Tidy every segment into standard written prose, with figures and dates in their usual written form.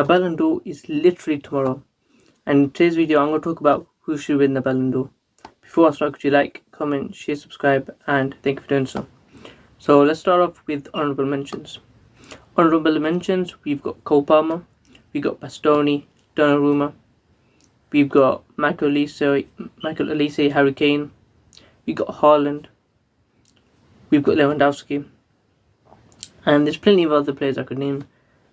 The Ballon d'Or is literally tomorrow, and in today's video I'm going to talk about who should win the Ballon d'Or. Before I start, could you like, comment, share, subscribe, and thank you for doing so. So let's start off with honourable mentions. Honourable mentions, we've got Cole Palmer, we've got Bastoni, Donnarumma, we've got Michael Olise, Harry Kane, we've got Haaland, we've got Lewandowski, and there's plenty of other players I could name.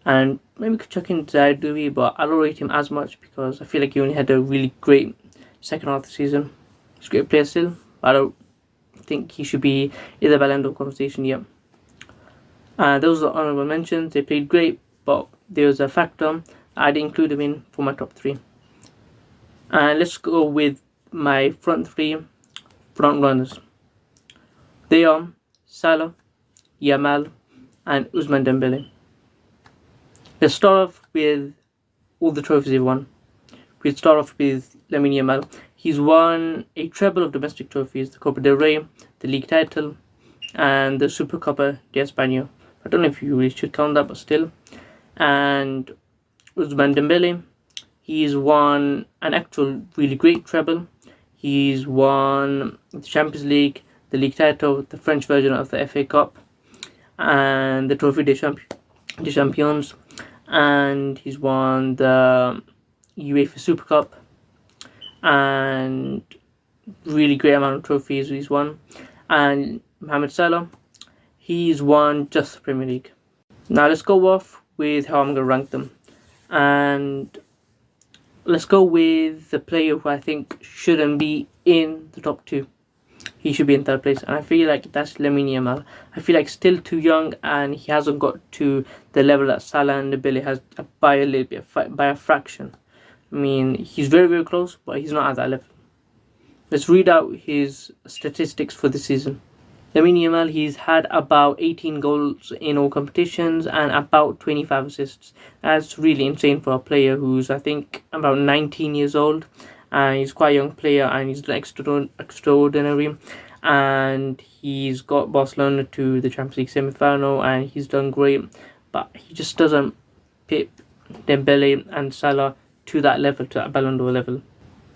And maybe we could chuck in Zaiduri, but I don't rate him as much because I feel like he only had a really great second half of the season. He's a great player still, but I don't think he should be in the Ballon d'Or conversation yet. Those are honourable mentions. They played great, but there was a factor I'd include them in for my top three. And let's go with my front runners. They are Salah, Yamal, and Ousmane Dembélé. Let's start off with all the trophies he won. We'll start off with Lamine Yamal. He's won a treble of domestic trophies: the Copa del Rey, the league title, and the Supercopa de España. I don't know if you really should count that, but still. And Ousmane Dembélé, he's won an actual really great treble. He's won the Champions League, the league title, the French version of the FA Cup, and the Trophy des Champions. And he's won the UEFA Super Cup, and really great amount of trophies he's won. And Mohamed Salah, he's won just the Premier League. Now let's go off with how I'm going to rank them, and let's go with the player who I think shouldn't be in the top two. He should be in third place, and I feel like that's Lamine Yamal. I feel like still too young, and he hasn't got to the level that Salah and Dembélé has by a little bit, by a fraction. I mean, he's very, very close, but he's not at that level. Let's read out his statistics for the season. Lamine Yamal, he's had about 18 goals in all competitions and about 25 assists. That's really insane for a player who's, I think, about 19 years old. And he's quite a young player, and he's extraordinary. And he's got Barcelona to the Champions League semi-final, and he's done great. But he just doesn't pip Dembélé and Salah to that level, to that Ballon d'Or level.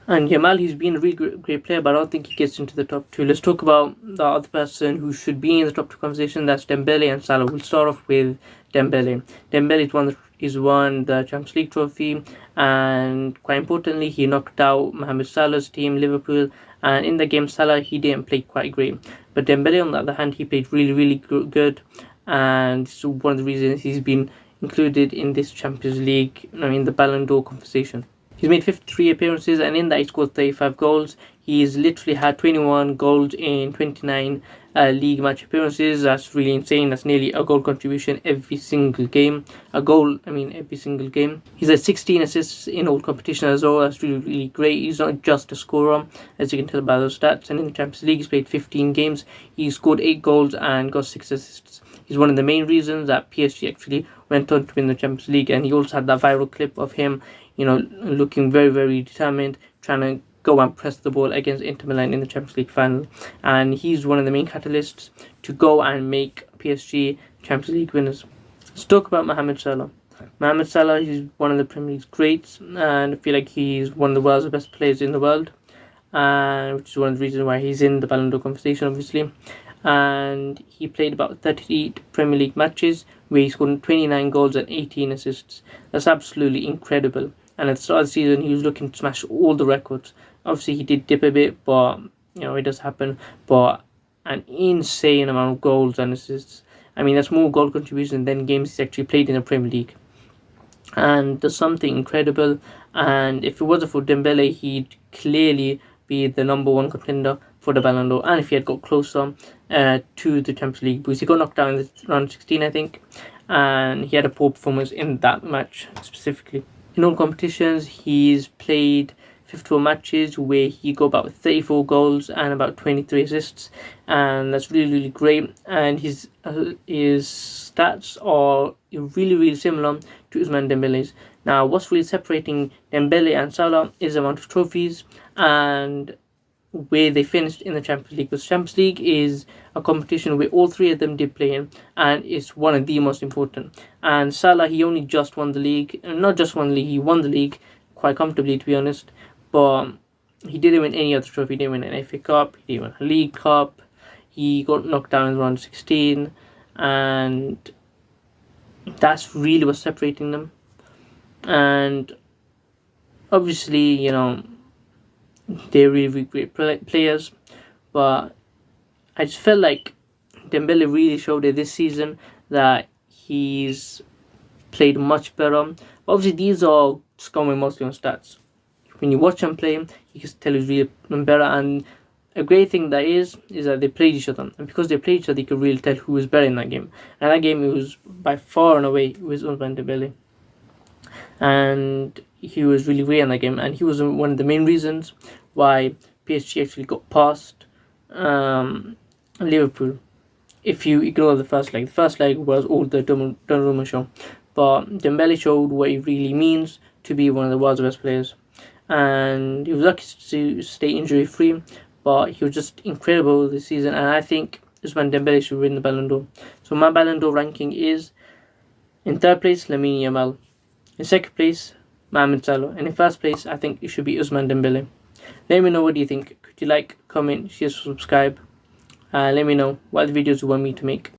And Yamal, he's been a really great player, but I don't think he gets into the top two. Let's talk about the other person who should be in the top two conversation. That's Dembélé and Salah. We'll start off with Dembélé. Dembélé he's won the Champions League trophy, and quite importantly, he knocked out Mohamed Salah's team, Liverpool. And in the game, Salah, he didn't play quite great. But Dembélé, on the other hand, he played really, really good. And it's one of the reasons he's been included in this Champions League, the Ballon d'Or conversation. He's made 53 appearances, and in that he scored 35 goals. He's literally had 21 goals in 29 league match appearances. That's really insane. That's nearly a goal contribution every single game. Every single game. He's had 16 assists in all competition as well. That's really, really great. He's not just a scorer, as you can tell by those stats. And in the Champions League, he's played 15 games. He scored 8 goals and got 6 assists. He's one of the main reasons that PSG actually went on to win the Champions League. And he also had that viral clip of him, looking very, very determined, trying to go and press the ball against Inter Milan in the Champions League final. And he's one of the main catalysts to go and make PSG Champions League winners. Let's talk about Mohamed Salah. Mohamed Salah, he's one of the Premier League's greats, and I feel like he's one of the world's best players in the world, which is one of the reasons why he's in the Ballon d'Or conversation, obviously. And he played about 38 Premier League matches where he scored 29 goals and 18 assists. That's absolutely incredible. And at the start of the season, he was looking to smash all the records. Obviously, he did dip a bit, but it does happen. But an insane amount of goals and assists. I mean, that's more goal contribution than games he's actually played in the Premier League. And there's something incredible. And if it wasn't for Dembélé, he'd clearly be the number one contender for the Ballon d'Or. And if he had got closer to the Champions League, because he got knocked down in the round 16, I think. And he had a poor performance in that match specifically. In all competitions, he's played 54 matches where he got about 34 goals and about 23 assists, and that's really, really great. And his stats are really, really similar to Ousmane Dembélé's. Now, what's really separating Dembélé and Salah is the amount of trophies, and where they finished in the Champions League, because Champions League is a competition where all three of them did play in, and it's one of the most important. And Salah, he only just won the league, not just won the league, he won the league quite comfortably, to be honest, but he didn't win any other trophy. He didn't win an FA Cup, he didn't win a League Cup, he got knocked down in round 16, and that's really what's separating them. And obviously, they're really great players, but I just felt like Dembele really showed it this season that he's played much better. Obviously, these are just going mostly on stats. When you watch him play, you can tell he's really better. And a great thing that is that they played each other, and because they played each other, you could really tell who was better in that game. And that game, it was by far and away Ousmane Dembélé, and he was really great in that game, and he was one of the main reasons why PSG actually got past Liverpool. If you ignore the first leg was all the Donnarumma show, but Dembele showed what it really means to be one of the world's best players, and he was lucky to stay injury free, but he was just incredible this season, and I think Ousmane Dembele should win the Ballon d'Or. So my Ballon d'Or ranking is: in third place, Lamine Yamal; in second place, Mohamed Salah; and in first place, I think it should be Ousmane Dembele. Let me know what do you think. Could you like, comment, share, subscribe? Let me know what videos you want me to make.